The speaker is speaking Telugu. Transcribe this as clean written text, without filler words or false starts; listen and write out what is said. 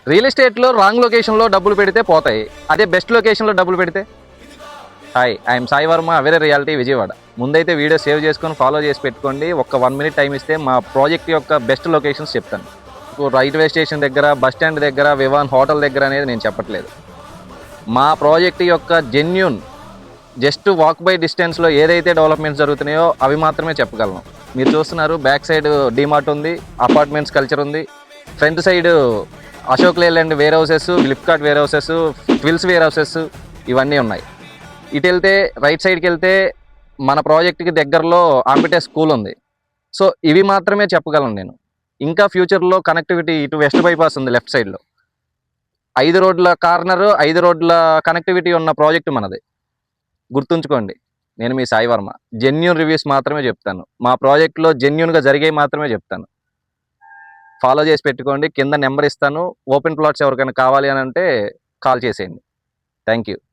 రియల్ ఎస్టేట్లో రాంగ్ లొకేషన్లో డబ్బులు పెడితే పోతాయి, అదే బెస్ట్ లొకేషన్లో డబ్బులు పెడితే. Hi, I'm Sai Varma, Avery reality Vijayawada. ముందైతే వీడియో సేవ్ చేసుకొని ఫాలో చేసి పెట్టుకోండి. ఒక్క 1 మినిట్ టైం ఇస్తే మా ప్రాజెక్ట్ యొక్క బెస్ట్ లొకేషన్స్ చెప్తాను. రైల్వే స్టేషన్ దగ్గర, బస్ స్టాండ్ దగ్గర, వివాన్ హోటల్ దగ్గర అనేది నేను చెప్పట్లేదు. మా ప్రాజెక్ట్ యొక్క జెన్యూన్ జస్ట్ వాక్ బై డిస్టెన్స్లో ఏదైతే డెవలప్మెంట్స్ జరుగుతున్నాయో అవి మాత్రమే చెప్పగలను. మీరు చూస్తున్నారు, బ్యాక్ సైడ్ డీమార్ట్ ఉంది, అపార్ట్మెంట్స్ కల్చర్ ఉంది, front side Ashok Leyland warehouses, Flipkart warehouses, Twills warehouses ఇవన్నీ ఉన్నాయి. ఇటు వెళ్తే రైట్ సైడ్కి వెళ్తే మన ప్రాజెక్ట్కి దగ్గరలో ఆంపిటే స్కూల్ ఉంది. సో ఇవి మాత్రమే చెప్పగలను నేను. ఇంకా ఫ్యూచర్లో కనెక్టివిటీ ఇటు వెస్ట్ బైపాస్ ఉంది లెఫ్ట్ సైడ్లో, 5 రోడ్ల కార్నర్, 5 రోడ్ల కనెక్టివిటీ ఉన్న ప్రాజెక్ట్ మనది. గుర్తుంచుకోండి, నేను మీ సాయి వర్మ. జెన్యూన్ రివ్యూస్ మాత్రమే చెప్తాను. మా ప్రాజెక్ట్లో జెన్యూన్గా జరిగేవి మాత్రమే చెప్తాను. ఫాలో చేసి పెట్టుకోండి. కింద నెంబర్ ఇస్తాను. ఓపెన్ ప్లాట్స్ ఎవరికైనా కావాలి అని అంటే కాల్ చేసేయండి. Thank you.